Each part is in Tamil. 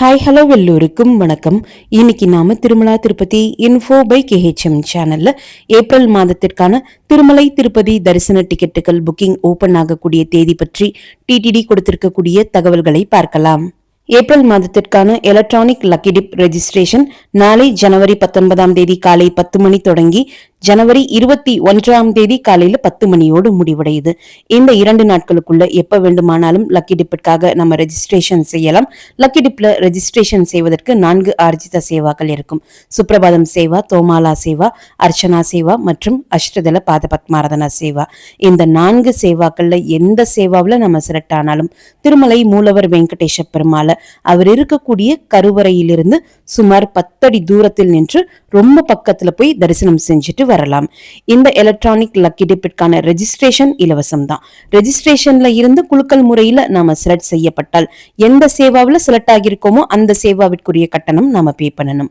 ஹாய் ஹலோ எல்லோருக்கும் வணக்கம். இன்னைக்கு நாம Tirumala Tirupati info by KHM சேனல்ல ஏப்ரல் மாதத்திற்கான திருமலை திருப்பதி தரிசன டிக்கெட்டுகள் புக்கிங் ஓபன் ஆகக்கூடிய தேதி பற்றி டிடிடி கொடுத்திருக்கக்கூடிய தகவல்களை பார்க்கலாம். ஏப்ரல் மாதத்திற்கான எலக்ட்ரானிக் லக்கி டிப் ரெஜிஸ்ட்ரேஷன் நாளை ஜனவரி 19ஆம் தேதி காலை 10 மணி தொடங்கி ஜனவரி 21ஆம் தேதி காலையில 10 மணியோடு முடிவடையுது. இந்த 2 நாட்களுக்குள்ள எப்ப வேண்டுமானாலும் லக்கி டிப்பிற்காக நம்ம ரெஜிஸ்ட்ரேஷன் செய்யலாம். லக்கி டிப்ல ரெஜிஸ்ட்ரேஷன் செய்வதற்கு 4 ஆர்ஜித சேவாக்கள் இருக்கும். சுப்ரபாதம் சேவா, தோமாலா சேவா, அர்ச்சனா சேவா மற்றும் அஷ்டதல பாத பத்மாரதனா சேவா. இந்த 4 சேவாக்கள்ல எந்த சேவாவில நம்ம செலக்ட் ஆனாலும் திருமலை மூலவர் வெங்கடேஷ பெருமாளை அவர் இருக்கக்கூடிய கருவறையிலிருந்து சுமார் 10 அடி தூரத்தில் நின்று ரொம்ப பக்கத்துல போய் தரிசனம் செஞ்சுட்டு வரலாம். இந்த எலக்ட்ரானிக் லக்கி டிப்பிற்கான ரெஜிஸ்ட்ரேஷன் இலவசம் தான். ரெஜிஸ்ட்ரேஷன்ல இருந்து குலுக்கல் முறையில நாம செலக்ட் செய்யப்பட்டால் எந்த சேவாவில செலக்ட் ஆகியிருக்கோமோ அந்த சேவாவிற்குரிய கட்டணம் நாம பே பண்ணணும்.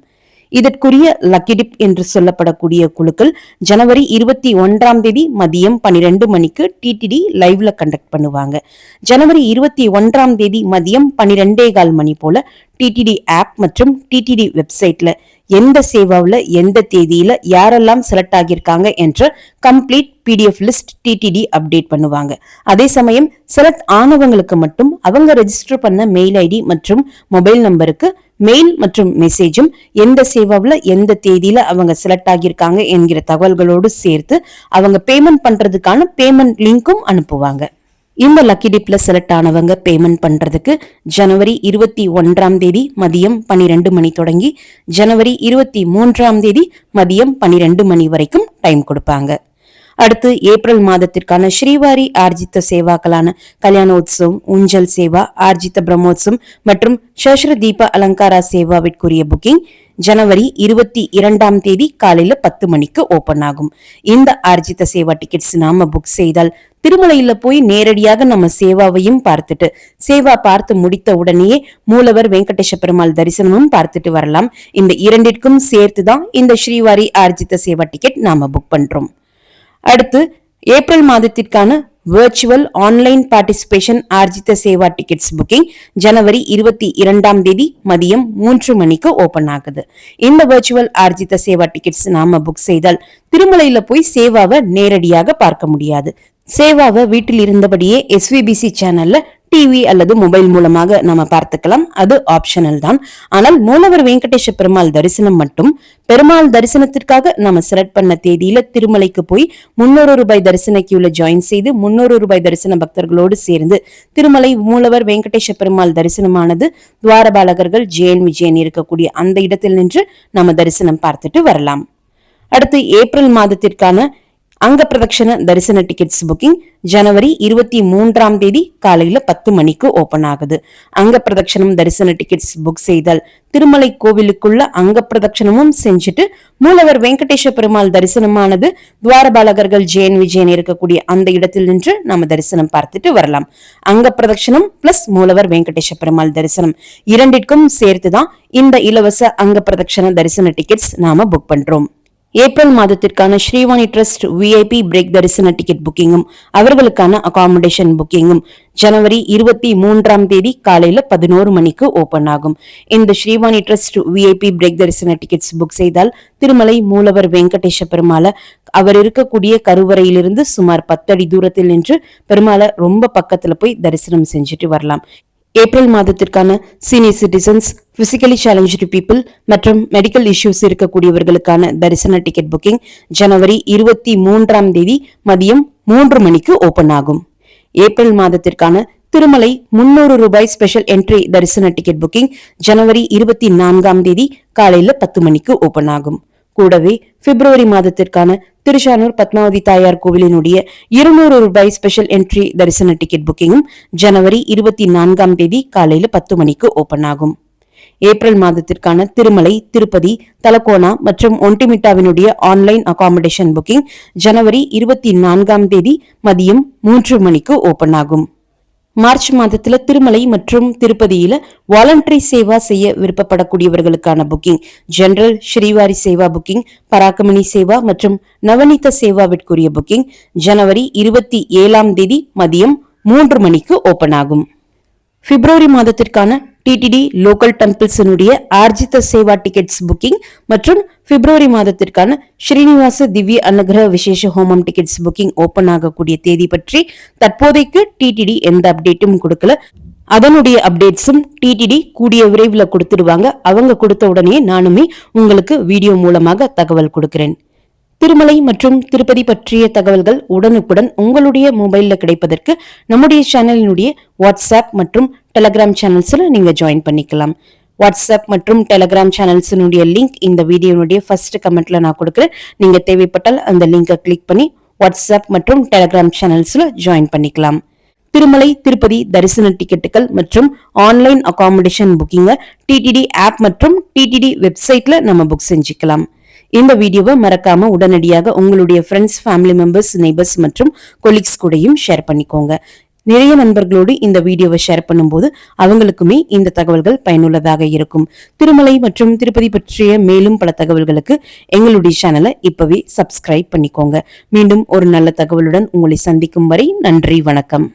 இதற்குரிய லக்கி டிப் என்று சொல்லப்படக்கூடிய குழுக்கள் ஜனவரி 21ஆம் தேதி மதியம் 12 மணிக்கு டிடிடி லைவ்ல கண்டக்ட் பண்ணுவாங்க. ஜனவரி 21ஆம் தேதி மதியம் 12:15 மணி போல டிடிடி ஆப் மற்றும் டிடிடி வெப்சைட்ல எந்த சேவாவில் எந்த தேதியில யாரெல்லாம் செலக்ட் ஆகியிருக்காங்க என்ற complete PDF list TTD update பண்ணுவாங்க. அதே சமயம் செலக்ட் ஆனவங்களுக்கு மட்டும் அவங்க ரெஜிஸ்டர் பண்ண மெயில் ஐடி மற்றும் மொபைல் நம்பருக்கு மெயில் மற்றும் மெசேஜும் எந்த சேவாவில் எந்த தேதியில அவங்க செலக்ட் ஆகியிருக்காங்க என்கிற தகவல்களோடு சேர்த்து அவங்க பேமெண்ட் பண்றதுக்கான பேமெண்ட் லிங்க்கும் அனுப்புவாங்க. இந்த லக்கி டிப்ல செலக்ட் ஆனவங்க பேமெண்ட் பண்றதுக்கு ஜனவரி 21ஆம் தேதி மதியம் 12 மணி தொடங்கி ஜனவரி 23ஆம் தேதி மதியம் 12 மணி வரைக்கும் டைம் கொடுப்பாங்க. அடுத்து ஏப்ரல் மாதத்திற்கான ஸ்ரீவாரி ஆர்ஜித சேவாக்களான கல்யாணோத்சவம், ஊஞ்சல் சேவா, ஆர்ஜித பிரம்மோத்சவம் மற்றும் சஹஸ்ர தீப அலங்காரா சேவாவிற்குரிய புக்கிங் ஜனவரி 22ஆம் தேதி காலையில 10 மணிக்கு ஓபன் ஆகும். இந்த ஆர்ஜித சேவா டிக்கெட்ஸ் நாம புக் செய்தால் திருமலையில போய் நேரடியாக நம்ம சேவாவையும் பார்த்துட்டு சேவா பார்த்து முடித்த உடனேயே மூலவர் வெங்கடேஷ பெருமாள் தரிசனமும் பார்த்துட்டு வரலாம். இந்த இரண்டிற்கும் சேர்த்துதான் இந்த ஸ்ரீவாரி ஆர்ஜித சேவா டிக்கெட் நாம புக் பண்றோம். அடுத்து ஏப்ரல் மாதத்திற்கான virtual online participation Arjitha Seva tickets booking ஜனவரி 22ஆம் தேதி மதியம் 3 மணிக்கு ஓபன் ஆகுது. இந்த வர்ச்சுவல் ஆர்ஜித சேவா டிக்கெட்ஸ் நாம புக் செய்தால் திருமலையில போய் சேவாவை நேரடியாக பார்க்க முடியாது. சேவாவை வீட்டில் இருந்தபடியே SVBC சேனல்ல டிவி அல்லது மொபைல் மூலமாக நாம பார்த்துக்கலாம். அது ஆப்ஷனல் தான். ஆனால் மூலவர் வெங்கடேஷ பெருமாள் தரிசனம் மட்டும் பெருமாள் தரிசனத்திற்காக நம்ம செலக்ட் பண்ண தேதியில திருமலைக்கு போய் 300 ரூபாய் தரிசன கியூல ஜாயின் செய்து 300 ரூபாய் தரிசன பக்தர்களோடு சேர்ந்து திருமலை மூலவர் வெங்கடேஷ பெருமாள் தரிசனமானது துவாரபாலகர்கள் JN விஜயன் இருக்கக்கூடிய அந்த இடத்தில் நின்று நம்ம தரிசனம் பார்த்துட்டு வரலாம். அடுத்து ஏப்ரல் மாதத்திற்கான அங்க பிரதட்சண தரிசன டிக்கெட்ஸ் புக்கிங் ஜனவரி 23ஆம் தேதி காலையில 10 மணிக்கு ஓபன் ஆகுது. அங்க பிரதட்சணம் தரிசன டிக்கெட்ஸ் புக் செய்தால் திருமலை கோவிலுக்குள்ள அங்க பிரதட்சணமும் செஞ்சுட்டு மூலவர் வெங்கடேஷ பெருமாள் தரிசனமானது துவாரபாலகர்கள் JN விஜயன் இருக்கக்கூடிய அந்த இடத்தில் நின்று நாம தரிசனம் பார்த்துட்டு வரலாம். அங்க பிரதட்சணம் பிளஸ் மூலவர் வெங்கடேஷ பெருமாள் தரிசனம் இரண்டிற்கும் சேர்த்துதான் இந்த இலவச அங்க பிரதட்சண தரிசன டிக்கெட்ஸ் நாம புக் பண்றோம். ஏப்ரல் மாதத்திற்கான ஸ்ரீவாணி ட்ரஸ்ட் VIP பிரேக் தரிசன டிக்கெட் புக்கிங்கும் அவர்களுக்கான அகாமடேஷன் புக்கிங்கும் ஜனவரி 23ஆம் தேதி காலையில 11 மணிக்கு ஓபன் ஆகும். இந்த ஸ்ரீவாணி ட்ரஸ்ட் VIP பிரேக் தரிசன டிக்கெட்ஸ் புக் செய்தால் திருமலை மூலவர் வெங்கடேஷ பெருமாளை அவர் இருக்கக்கூடிய கருவறையிலிருந்து சுமார் 10 அடி தூரத்தில் நின்று பெருமாளை ரொம்ப பக்கத்துல போய் தரிசனம் செஞ்சுட்டு வரலாம். ஏப்ரல் மாதத்திற்கான senior citizens, physically challenge people மற்றும் மெடிக்கல் இஷ்யூஸ் இருக்கக்கூடியவர்களுக்கான தரிசன டிக்கெட் புக்கிங் ஜனவரி 23ஆம் தேதி மதியம் 3 மணிக்கு ஓபன் ஆகும். ஏப்ரல் மாதத்திற்கான திருமலை 300 ரூபாய் ஸ்பெஷல் என்ட்ரி தரிசன டிக்கெட் புக்கிங் ஜனவரி 24ஆம் தேதி காலையில 10 மணிக்கு ஓபன் ஆகும். கூடவே பிப்ரவரி மாதத்திற்கான திருச்சானூர் பத்மாவதி தாயார் கோவிலினுடைய 200 ரூபாய் ஸ்பெஷல் என்ட்ரி தரிசன டிக்கெட் புக்கிங்கும் ஜனவரி 24ஆம் தேதி காலையில 10 மணிக்கு ஓபன் ஆகும். ஏப்ரல் மாதத்திற்கான திருமலை, திருப்பதி, தலக்கோனா மற்றும் ஒன்டிமிட்டாவினுடைய ஆன்லைன் அகாமடேஷன் புக்கிங் ஜனவரி 24ஆம் தேதி மதியம் 3 மணிக்கு ஓபன் ஆகும். மார்ச் மாதத்துல திருமலை மற்றும் திருப்பதியில வாலண்டரி சேவா செய்ய விருப்பப்படக்கூடியவர்களுக்கான booking general Srivari Seva booking, Parakamani Seva மற்றும் நவநீத சேவாவிற்குரிய புக்கிங் ஜனவரி 27ஆம் தேதி மதியம் 3 மணிக்கு ஓபன் ஆகும். பிப்ரவரி மாதத்திற்கான டிடிடி லோக்கல் டெம்பிள்ஸினுடைய ஆர்ஜித சேவா டிக்கெட்ஸ் புக்கிங் மற்றும் பிப்ரவரி மாதத்திற்கான ஸ்ரீனிவாச திவ்ய அனுகிரக விசேஷ ஹோமம் டிக்கெட்ஸ் புக்கிங் ஓபன் ஆகக்கூடிய தேதி பற்றி தற்போதைக்கு டிடிடி எந்த அப்டேட்டும் கொடுக்கல. அதனுடைய அப்டேட்ஸும் டிடிடி கூடிய விரைவில் கொடுத்துடுவாங்க. அவங்க கொடுத்த உடனே நானுமே உங்களுக்கு வீடியோ மூலமாக தகவல் கொடுக்கிறேன். திருமலை மற்றும் திருப்பதி பற்றிய தகவல்கள் உடனுக்குடன் உங்களுடைய மொபைல்ல கிடைப்பதற்கு நம்முடைய சேனலினுடைய வாட்ஸ்அப் மற்றும் டெலிகிராம் சேனல்ஸ்ல நீங்க ஜாயின் பண்ணிக்கலாம். வாட்ஸ்அப் மற்றும் டெலிகிராம் சேனல்ஸினுடைய லிங்க் இந்த வீடியோனுடைய ஃபர்ஸ்ட் கமெண்ட்ல நான் கொடுக்குறேன். நீங்க தேவைப்பட்டால் அந்த லிங்கை கிளிக் பண்ணி வாட்ஸ்அப் மற்றும் டெலிகிராம் சேனல்ஸ்ல ஜாயின் பண்ணிக்கலாம். திருமலை திருப்பதி தரிசன டிக்கெட்டுகள் மற்றும் ஆன்லைன் அகாமடேஷன் புக்கிங்க டிடிடி ஆப் மற்றும் டிடிடி வெப்சைட்ல நம்ம புக் செஞ்சுக்கலாம். இந்த வீடியோவை மறக்காம உடனடியாக உங்களுடைய ஃப்ரெண்ட்ஸ், ஃபேமிலி மெம்பர்ஸ், நெய்பர்ஸ் மற்றும் கொலீக்ஸ் கூடயும் ஷேர் பண்ணிக்கோங்க. நிறைய நண்பர்களோடு இந்த வீடியோவை ஷேர் பண்ணும்போது அவங்களுக்குமே இந்த தகவல்கள் பயனுள்ளதாக இருக்கும். திருமலை மற்றும் திருப்பதி பற்றிய மேலும் பல தகவல்களுக்கு எங்களுடைய சேனலை இப்பவே சப்ஸ்கிரைப் பண்ணிக்கோங்க. மீண்டும் ஒரு நல்ல தகவலுடன் உங்களை சந்திக்கும் வரை நன்றி, வணக்கம்.